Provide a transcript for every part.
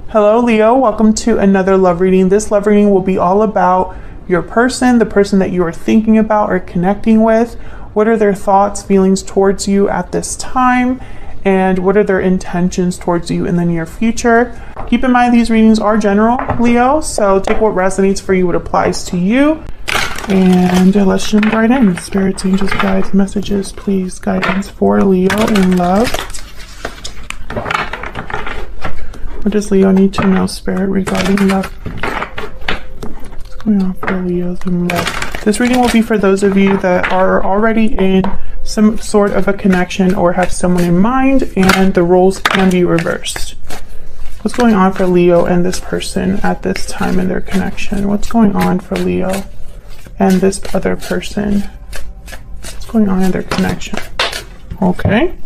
Hello, Leo. Welcome to another love reading. This love reading will be all about your person, the person that you are thinking about or connecting with. What are their thoughts, feelings towards you at this time? And what are their intentions towards you in the near future? Keep in mind these readings are general, Leo, so take what resonates for you, what applies to you. And let's jump right in. Spirits, angels, guides, messages, please, guidance for Leo in love. What does Leo need to know, Spirit, regarding love? What's going on for Leo's in love? This reading will be for those of you that are already in some sort of a connection or have someone in mind, and the roles can be reversed. What's going on for Leo and this person at this time in their connection? What's going on for Leo and this other person? What's going on in their connection? Okay.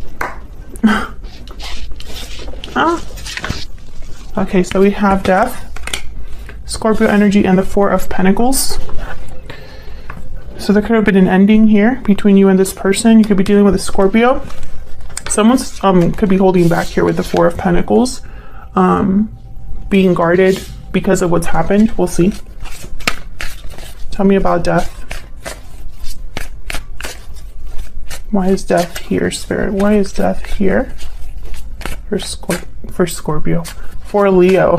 Okay, so we have Death, Scorpio energy, and the Four of Pentacles. So there could have been an ending here between you and this person. You could be dealing with a Scorpio. Someone's could be holding back here with the Four of Pentacles, being guarded because of what's happened. We'll see. Tell me about Death. Why is Death here, Spirit? Why is Death here for Scorpio? For Leo.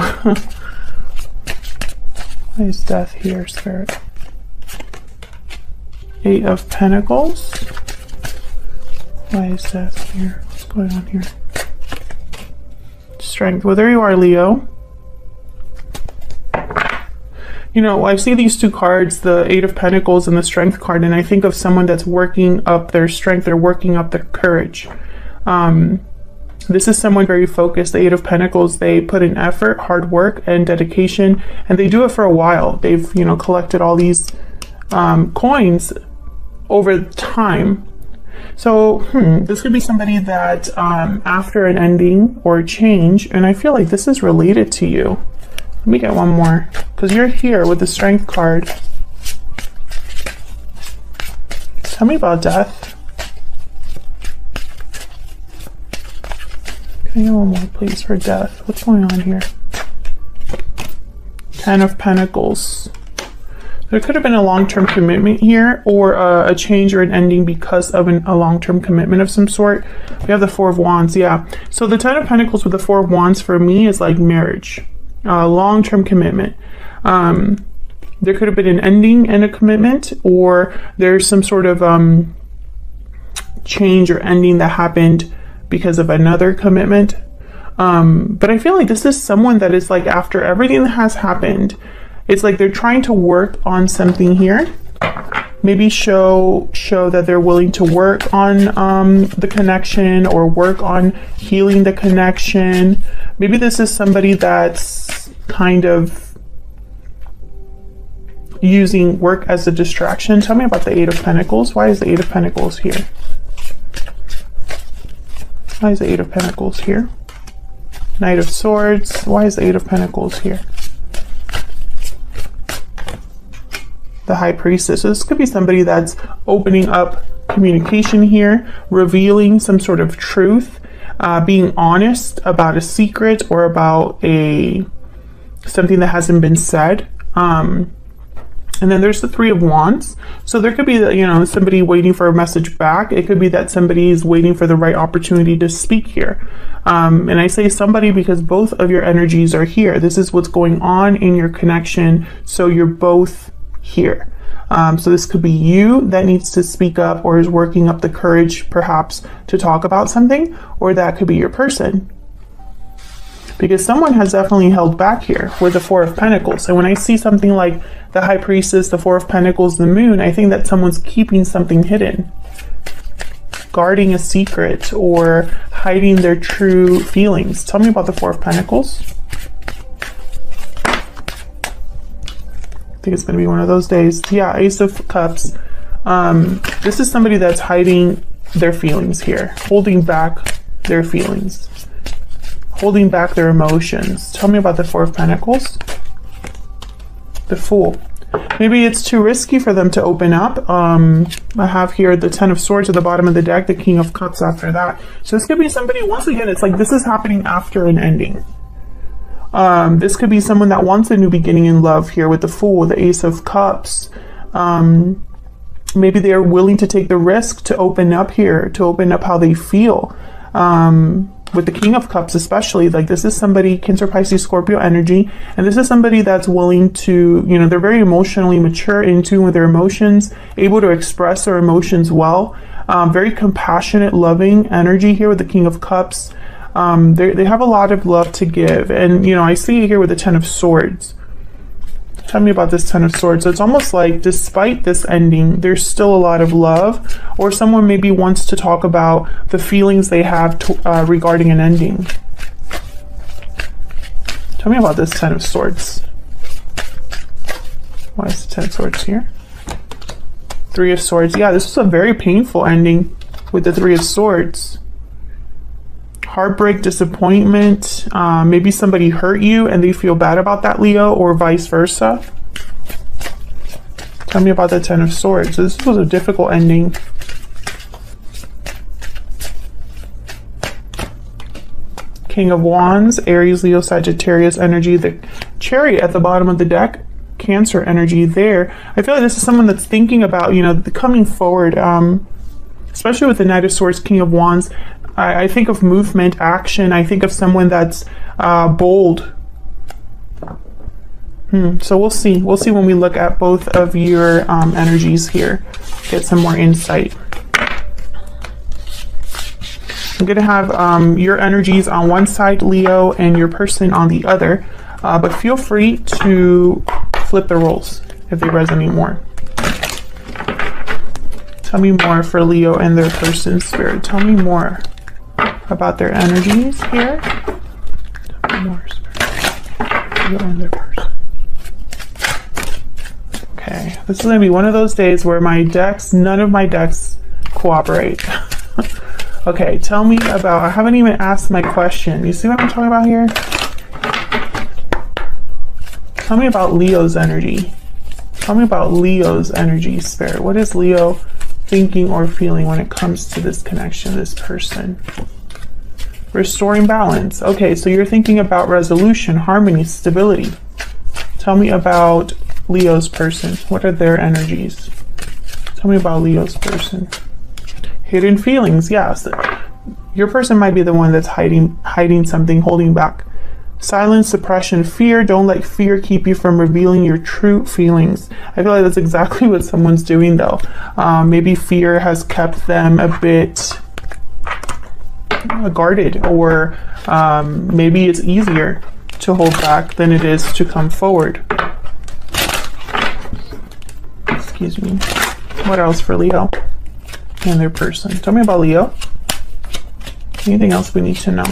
Why is Death here, Spirit? Eight of Pentacles. Why is Death here? What's going on here? Strength. Well, there you are, Leo. You know, I see these two cards, the Eight of Pentacles and the Strength card, and I think of someone that's working up their strength. They're working up their courage. This is someone very focused. The Eight of Pentacles, they put in effort, hard work, and dedication, and they do it for a while. They've, you know, collected all these coins over time. So this could be somebody that after an ending or change, and I feel like this is related to you. Let me get one more, because you're here with the Strength card. Tell me about Death. Can I get one more, please, for Death? What's going on here? Ten of Pentacles. There could have been a long-term commitment here, or a change or an ending because of a long-term commitment of some sort. We have the Four of Wands, yeah. So the Ten of Pentacles with the Four of Wands for me is like marriage, long-term commitment. There could have been an ending and a commitment, or there's some sort of change or ending that happened because of another commitment. But I feel like this is someone that is like, after everything that has happened, it's like they're trying to work on something here. Maybe show that they're willing to work on the connection, or work on healing the connection. Maybe this is somebody that's kind of using work as a distraction. Tell me about the Eight of Pentacles. Why is the Eight of Pentacles here? Why is the Eight of Pentacles here? Knight of Swords. Why is the Eight of Pentacles here? The High Priestess. So this could be somebody that's opening up communication here, revealing some sort of truth, being honest about a secret or about something that hasn't been said. And then there's the Three of Wands. So there could be, you know, somebody waiting for a message back. It could be that somebody is waiting for the right opportunity to speak here. And I say somebody because both of your energies are here. This is what's going on in your connection. So you're both here. So this could be you that needs to speak up, or is working up the courage perhaps to talk about something, or that could be your person. Because someone has definitely held back here with the Four of Pentacles. And when I see something like the High Priestess, the Four of Pentacles, the Moon, I think that someone's keeping something hidden, guarding a secret, or hiding their true feelings. Tell me about the Four of Pentacles. I think it's going to be one of those days. Yeah, Ace of Cups. This is somebody that's hiding their feelings here, holding back their feelings, holding back their emotions. Tell me about the Four of Pentacles. The Fool. Maybe it's too risky for them to open up. I have here the Ten of Swords at the bottom of the deck, the King of Cups after that. So this could be somebody, once again, it's like this is happening after an ending. This could be someone that wants a new beginning in love here with the Fool, the Ace of Cups. Maybe they're willing to take the risk to open up here, to open up how they feel. With the King of Cups especially, like this is somebody, Cancer, Pisces, Scorpio energy, and this is somebody that's willing to, you know, they're very emotionally mature, in tune with their emotions, able to express their emotions well. Very compassionate, loving energy here with the King of Cups. They have a lot of love to give. And, you know, I see it here with the Ten of Swords. Tell me about this Ten of Swords. So it's almost like despite this ending, there's still a lot of love, or someone maybe wants to talk about the feelings they have to, regarding an ending. Tell me about this Ten of Swords. Why is the Ten of Swords here? Three of Swords. Yeah, this was a very painful ending with the Three of Swords. Heartbreak, disappointment, maybe somebody hurt you and they feel bad about that, Leo, or vice versa. Tell me about the Ten of Swords. This was a difficult ending. King of Wands, Aries, Leo, Sagittarius energy. The Chariot at the bottom of the deck, Cancer energy there. I feel like this is someone that's thinking about, you know, coming forward, especially with the Knight of Swords, King of Wands. I think of movement, action. I think of someone that's bold. So we'll see. We'll see when we look at both of your energies here. Get some more insight. I'm going to have your energies on one side, Leo, and your person on the other. But feel free to flip the roles if they resonate more. Tell me more for Leo and their person, Spirit. Tell me more about their energies here. Tell me more, Spirit. Leo and their person. Okay, this is going to be one of those days where my decks, none of my decks cooperate. Okay, tell me about, I haven't even asked my question. You see what I'm talking about here? Tell me about Leo's energy. Tell me about Leo's energy, Spirit. What is Leo thinking or feeling when it comes to this connection, this person? Restoring balance. Okay, so you're thinking about resolution, harmony, stability. Tell me about Leo's person. What are their energies? Tell me about Leo's person. Hidden feelings. Yes, your person might be the one that's hiding something, holding back. Silence, suppression, fear. Don't let fear keep you from revealing your true feelings. I feel like that's exactly what someone's doing though. Maybe fear has kept them a bit guarded, or maybe it's easier to hold back than it is to come forward. Excuse me. What else for Leo and their person? Tell me about Leo. Anything else we need to know?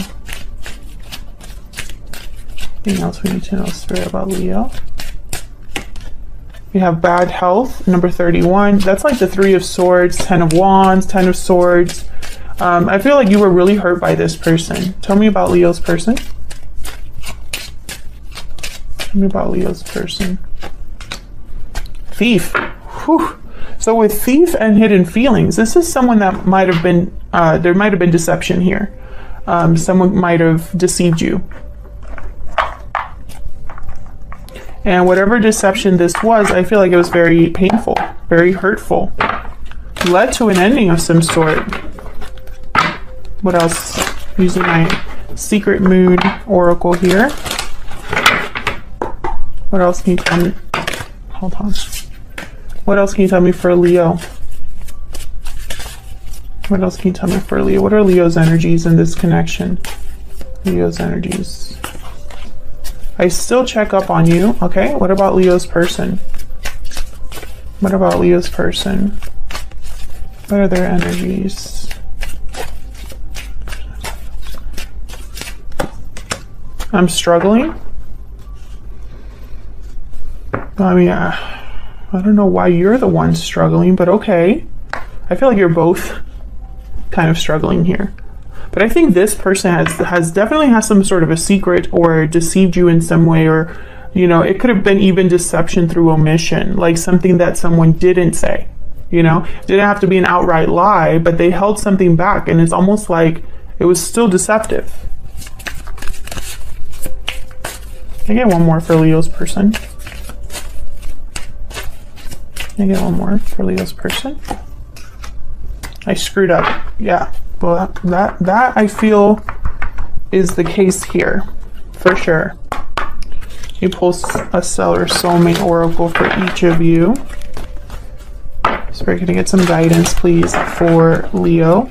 Anything else we need to know, Spirit, about Leo? We have bad health, number 31. That's like the Three of Swords, Ten of Wands, Ten of Swords. I feel like you were really hurt by this person. Tell me about Leo's person. Tell me about Leo's person. Thief. Whew. So with Thief and hidden feelings, this is someone that might have been, there might have been deception here. Someone might have deceived you. And whatever deception this was, I feel like it was very painful, very hurtful. Led to an ending of some sort. What else? Using my secret mood oracle here. What else can you tell me? Hold on. What else can you tell me for Leo? What else can you tell me for Leo? What are Leo's energies in this connection? Leo's energies. I still check up on you. Okay, what about Leo's person? What about Leo's person? What are their energies? I'm struggling. I mean, I don't know why you're the one struggling, but okay. I feel like you're both kind of struggling here. But I think this person has definitely has some sort of a secret, or deceived you in some way, or, you know, it could have been even deception through omission, like something that someone didn't say, you know, it didn't have to be an outright lie, but they held something back, and it's almost like it was still deceptive. I get one more for Leo's person. I get one more for Leo's person. I screwed up. Yeah. Well, that I feel is the case here, for sure. You pull a stellar soulmate oracle for each of you. So we're going to get some guidance, please, for Leo.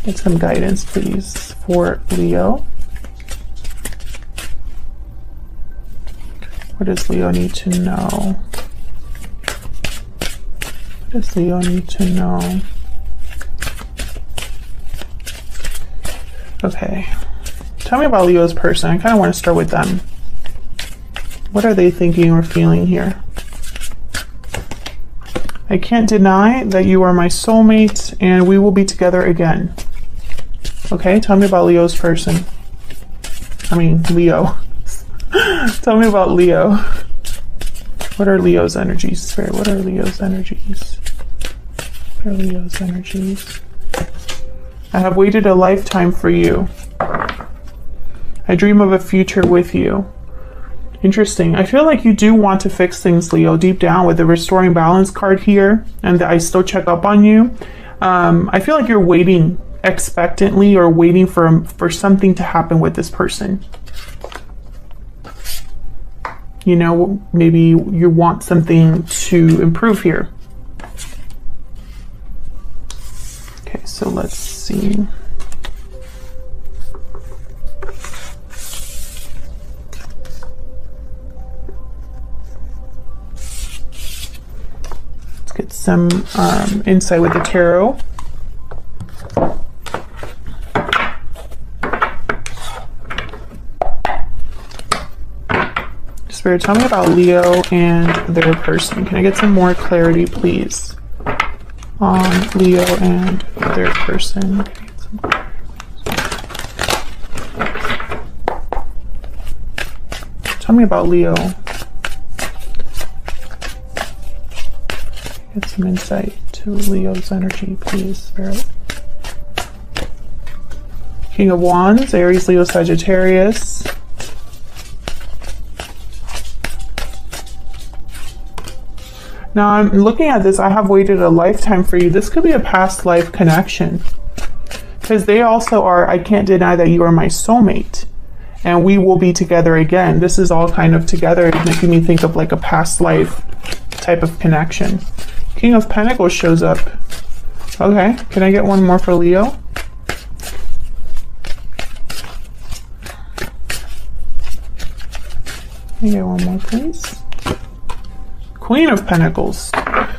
Get some guidance, please, for Leo. What does Leo need to know? What does Leo need to know? Okay. Tell me about Leo's person. I kind of want to start with them. What are they thinking or feeling here? I can't deny that you are my soulmate and we will be together again. Okay, tell me about Leo's person. I mean, Leo. Tell me about Leo. What are Leo's energies, Spirit? What are Leo's energies? What are Leo's energies? I have waited a lifetime for you. I dream of a future with you. Interesting. I feel like you do want to fix things, Leo, deep down with the restoring balance card here, and I still check up on you. I feel like you're waiting expectantly or waiting for something to happen with this person. You know, maybe you want something to improve here. Okay, so let's see. Let's get some insight with the tarot. Spirit, tell me about Leo and their person. Can I get some more clarity, please, on Leo and their person? Tell me about Leo. Get some insight to Leo's energy, please, Spirit. King of Wands, Aries, Leo, Sagittarius. Now I'm looking at this, I have waited a lifetime for you. This could be a past life connection. Because they also are, I can't deny that you are my soulmate. And we will be together again. This is all kind of together, making me think of like a past life type of connection. King of Pentacles shows up. Okay, can I get one more for Leo? Can I get one more, please? Queen of Pentacles.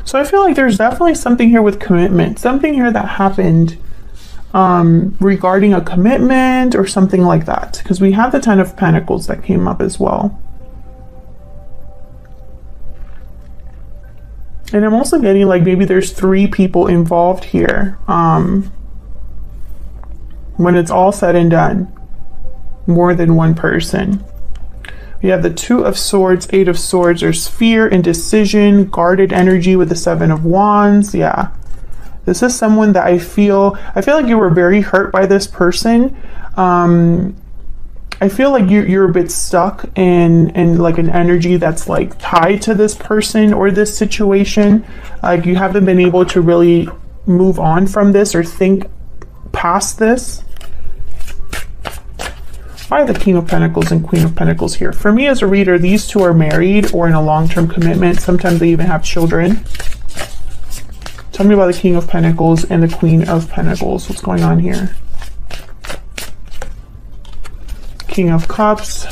So I feel like there's definitely something here with commitment. Something here that happened regarding a commitment or something like that. Because we have the Ten of Pentacles that came up as well. And I'm also getting like maybe there's 3 people involved here. When it's all said and done. More than one person. We have the 2 of Swords, 8 of Swords. There's fear, indecision, guarded energy with the 7 of Wands. Yeah. This is someone that I feel like you were very hurt by this person. I feel like you're a bit stuck in like an energy that's like tied to this person or this situation. Like you haven't been able to really move on from this or think past this. Why are the King of Pentacles and Queen of Pentacles here? For me as a reader, these 2 are married or in a long-term commitment. Sometimes they even have children. Tell me about the King of Pentacles and the Queen of Pentacles. What's going on here? King of Cups.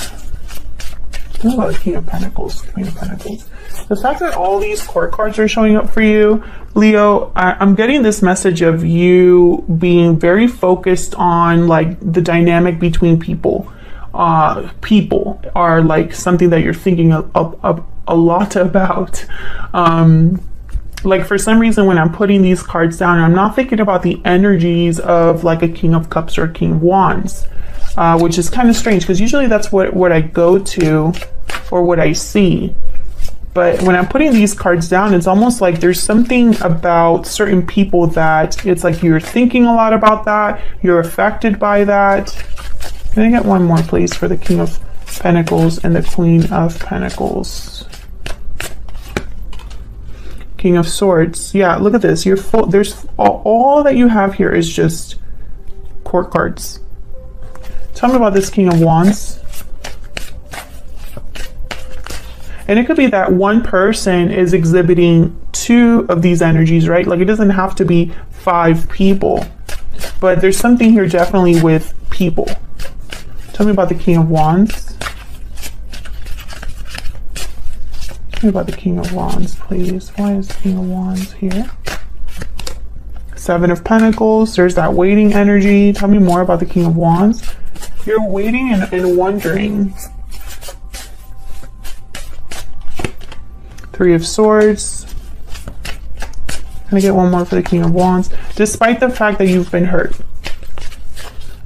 Tell me about the King of Pentacles, Queen of Pentacles. The fact that all these court cards are showing up for you, Leo, I'm getting this message of you being very focused on like the dynamic between people. People are like something that you're thinking a lot about. Like for some reason when I'm putting these cards down, I'm not thinking about the energies of like a King of Cups or a King of Wands, which is kind of strange because usually that's what I go to or what I see. But when I'm putting these cards down, it's almost like there's something about certain people that it's like you're thinking a lot about that, you're affected by that. Can I get one more, please, for the King of Pentacles and the Queen of Pentacles? King of Swords. Yeah, look at this. You're full. There's all that you have here is just court cards. Tell me about this King of Wands. And it could be that one person is exhibiting 2 of these energies, right? Like it doesn't have to be 5 people, but there's something here definitely with people. Tell me about the King of Wands. Tell me about the King of Wands, please. Why is the King of Wands here? 7 of Pentacles. There's that waiting energy. Tell me more about the King of Wands. You're waiting and wondering. 3 of Swords. Can I get one more for the King of Wands? Despite the fact that you've been hurt,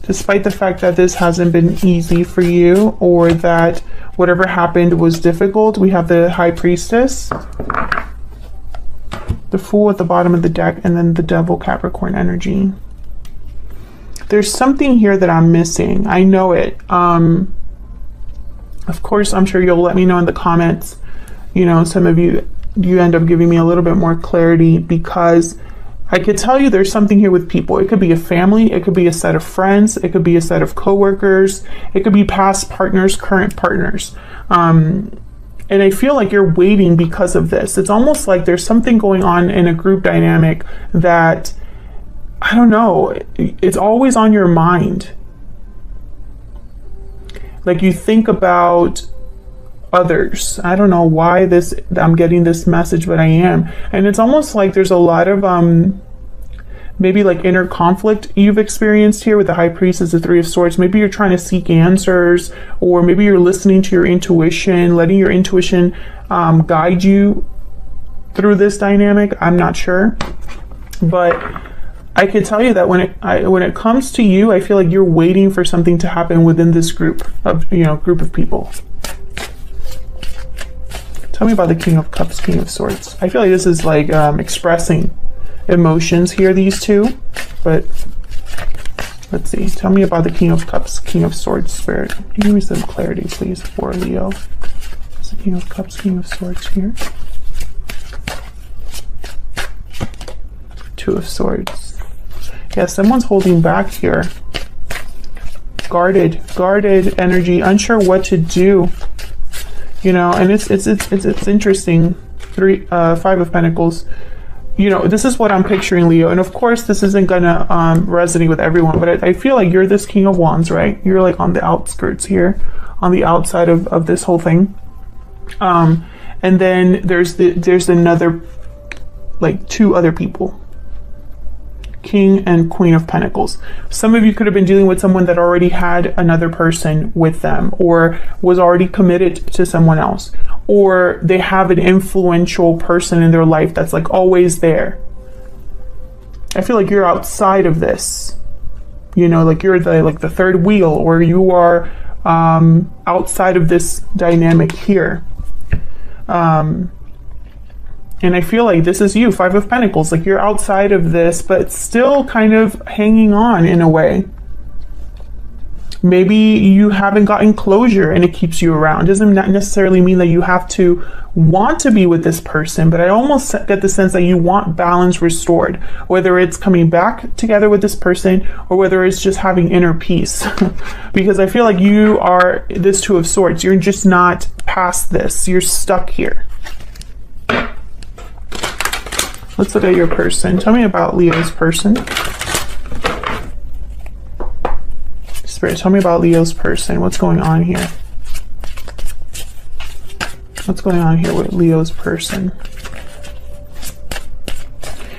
despite the fact that this hasn't been easy for you, or that whatever happened was difficult, we have the High Priestess, the Fool at the bottom of the deck, and then the Devil, Capricorn energy. There's something here that I'm missing. I know it. Of course, I'm sure you'll let me know in the comments. You know, some of you end up giving me a little bit more clarity, because I could tell you there's something here with people. It could be a family, it could be a set of friends, it could be a set of coworkers, it could be past partners, current partners. And I feel like you're waiting because of this. It's almost like there's something going on in a group dynamic that, I don't know, it's always on your mind. Like you think about others. I don't know why I'm getting this message, but I am. And it's almost like there's a lot of maybe like inner conflict you've experienced here with the High Priestess, the 3 of Swords. Maybe you're trying to seek answers, or maybe you're listening to your intuition, letting your intuition guide you through this dynamic. I'm not sure, but I can tell you that when it comes to you, I feel like you're waiting for something to happen within this group of people. Tell me about the King of Cups, King of Swords. I feel like this is like expressing emotions here, these two. But let's see. Tell me about the King of Cups, King of Swords, Spirit. Give me some clarity, please, for Leo. It's the King of Cups, King of Swords here. 2 of Swords. Yeah, someone's holding back here. Guarded energy, unsure what to do. You know, and it's interesting. 5 of Pentacles. You know, this is what I'm picturing, Leo. And of course, this isn't gonna resonate with everyone, but I feel like you're this King of Wands, right? You're like on the outskirts here, on the outside of this whole thing. And then there's another, like 2 other people. King and Queen of Pentacles. Some of you could have been dealing with someone that already had another person with them, or was already committed to someone else, or they have an influential person in their life that's like always there. I feel like you're outside of this, you know, like you're the third wheel, or you are outside of this dynamic here. And I feel like this is you, 5 of Pentacles, like you're outside of this, but still kind of hanging on in a way. Maybe you haven't gotten closure and it keeps you around. Doesn't necessarily mean that you have to want to be with this person, but I almost get the sense that you want balance restored, whether it's coming back together with this person or whether it's just having inner peace. Because I feel like you are this 2 of Swords. You're just not past this. You're stuck here. Let's look at your person. Tell me about Leo's person. Spirit, tell me about Leo's person. What's going on here? What's going on here with Leo's person?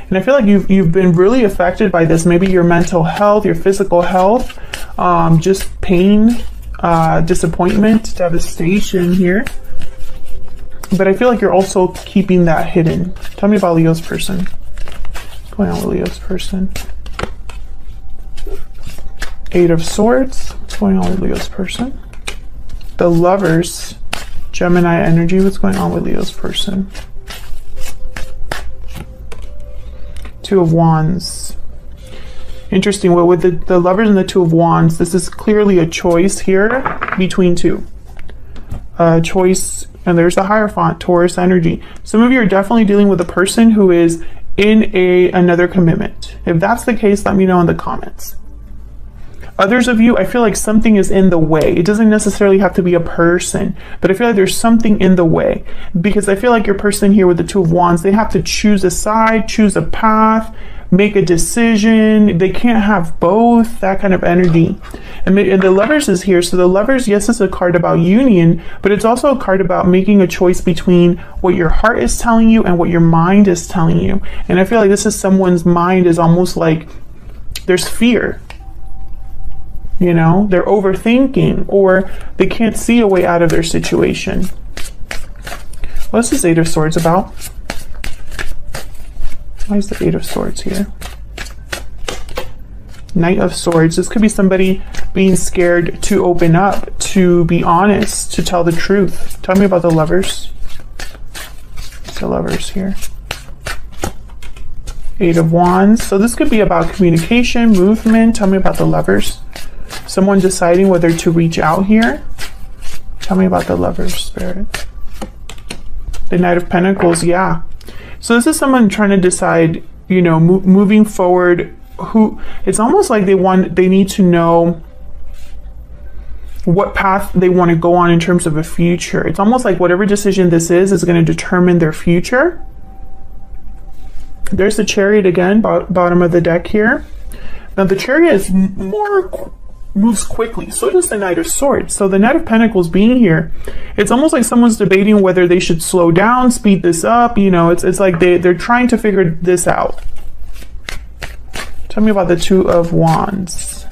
And I feel like you've been really affected by this. Maybe your mental health, your physical health, just pain, disappointment, devastation here. But I feel like you're also keeping that hidden. Tell me about Leo's person. What's going on with Leo's person? 8 of Swords. What's going on with Leo's person? The Lovers. Gemini energy. What's going on with Leo's person? Two of Wands. Interesting. Well, with the Lovers and the Two of Wands, this is clearly a choice here between two. Choice, and there's the Hierophant, Taurus energy. Some of you are definitely dealing with a person who is in another commitment. If that's the case, let me know in the comments. Others of you, I feel like something is in the way. It doesn't necessarily have to be a person, but I feel like there's something in the way, because I feel like your person here with the Two of Wands, they have to choose a side, choose a path, make a decision. They can't have both, that kind of energy. And the Lovers is here. So the Lovers, yes, it's a card about union, but it's also a card about making a choice between what your heart is telling you and what your mind is telling you. And I feel like this is someone's mind is almost like there's fear. You know, they're overthinking, or they can't see a way out of their situation. What's this Eight of Swords about? Why is the Eight of Swords here? Knight of Swords. This could be somebody being scared to open up, to be honest, to tell the truth. Tell me about the Lovers. What's the Lovers here? Eight of Wands. So this could be about communication, movement. Tell me about the Lovers. Someone deciding whether to reach out here. Tell me about the Lovers, Spirit. The Knight of Pentacles, yeah. So this is someone trying to decide, you know, moving forward. Who, it's almost like they need to know what path they want to go on in terms of a future. It's almost like whatever decision this is going to determine their future. There's the Chariot again, bottom of the deck here. Now the Chariot is moves quickly, so does the Knight of Swords. So the Knight of Pentacles being here, it's almost like someone's debating whether they should slow down, speed this up. You know, it's like they're trying to figure this out. Tell me about the Two of Wands.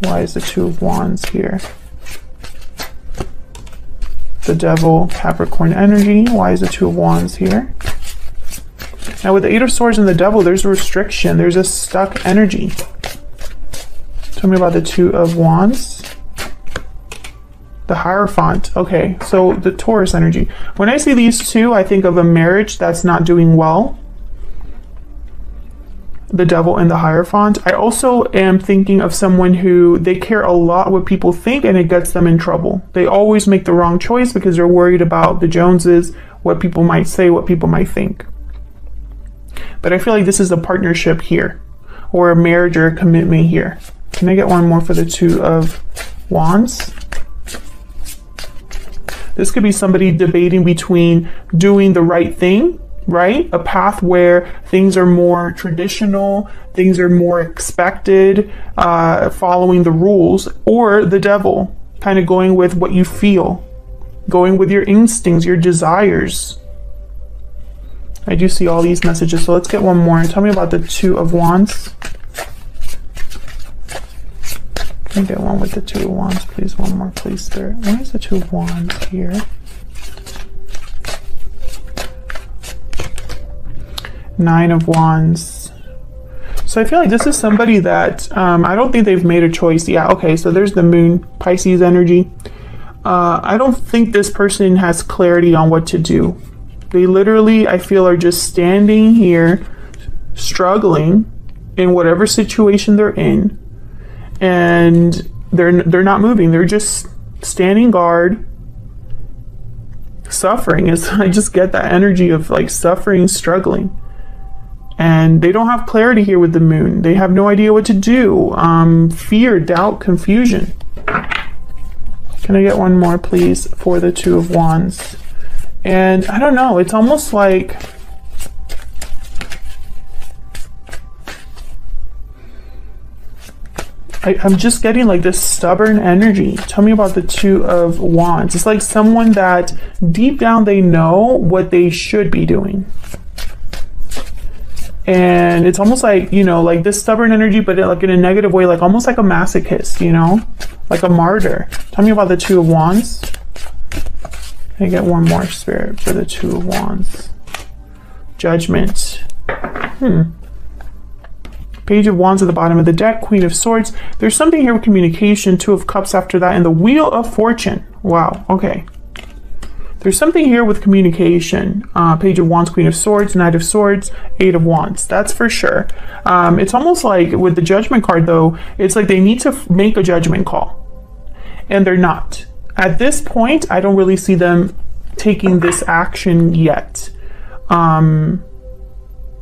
Why is the Two of Wands here? The Devil, Capricorn energy. Why is the Two of Wands here? Now with the Eight of Swords and the Devil, there's a restriction. There's a stuck energy. Tell me about the Two of Wands. The Hierophant. Okay, so the Taurus energy. When I see these two, I think of a marriage that's not doing well. The Devil and the Hierophant. I also am thinking of someone who they care a lot what people think, and it gets them in trouble. They always make the wrong choice because they're worried about the Joneses, what people might say, what people might think. But I feel like this is a partnership here, or a marriage or a commitment here. Can I get one more for the Two of Wands? This could be somebody debating between doing the right thing, right? A path where things are more traditional, things are more expected, following the rules, or the Devil, kind of going with what you feel, going with your instincts, your desires. I do see all these messages, so let's get one more. Tell me about the Two of Wands. Can I get one with the Two of Wands, please? One more, please, Spirit. Why is the Two of Wands here? Nine of Wands. So I feel like this is somebody that I don't think they've made a choice. Yeah, okay, so there's the Moon, Pisces energy. I don't think this person has clarity on what to do. They literally, I feel, are just standing here, struggling in whatever situation they're in, and they're not moving. They're just standing guard, suffering. I just get that energy of like suffering, struggling. And they don't have clarity here with the Moon. They have no idea what to do. Fear, doubt, confusion. Can I get one more, please, for the Two of Wands? And I don't know, it's almost like I'm just getting like this stubborn energy. Tell me about the Two of Wands. It's like someone that deep down they know what they should be doing. And it's almost like, you know, like this stubborn energy, but like in a negative way, like almost like a masochist, you know, like a martyr. Tell me about the Two of Wands. Can I get one more, Spirit, for the Two of Wands? Judgment. Page of Wands at the bottom of the deck, Queen of Swords. There's something here with communication, Two of Cups after that, and the Wheel of Fortune. Wow, okay. There's something here with communication. Page of Wands, Queen of Swords, Knight of Swords, Eight of Wands. That's for sure. It's almost like with the Judgment card, though, it's like they need to make a judgment call. And they're not. At this point, I don't really see them taking this action yet. And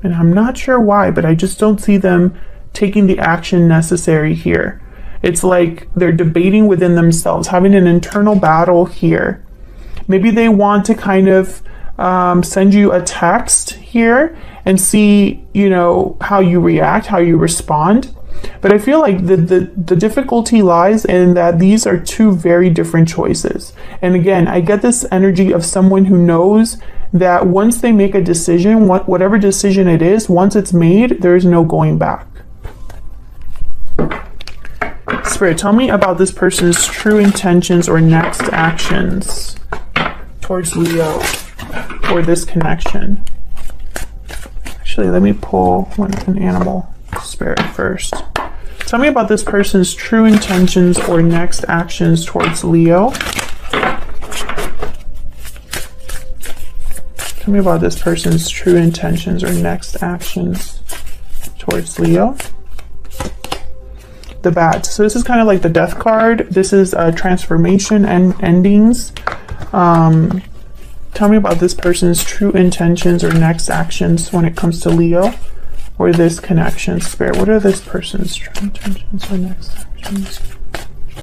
I'm not sure why, but I just don't see them taking the action necessary here. It's like they're debating within themselves, having an internal battle here. Maybe they want to kind of send you a text here and see, you know, how you react, how you respond. But I feel like the difficulty lies in that these are two very different choices. And again, I get this energy of someone who knows that once they make a decision, whatever decision it is, once it's made, there is no going back. Spirit, tell me about this person's true intentions or next actions towards Leo or this connection. Actually, let me pull an animal spirit first. Tell me about this person's true intentions or next actions towards Leo. Tell me about this person's true intentions or next actions towards Leo. The Bat. So this is kind of like the Death card. This is a transformation and endings. Tell me about this person's true intentions or next actions when it comes to Leo or this connection. Spirit, what are this person's true intentions or next actions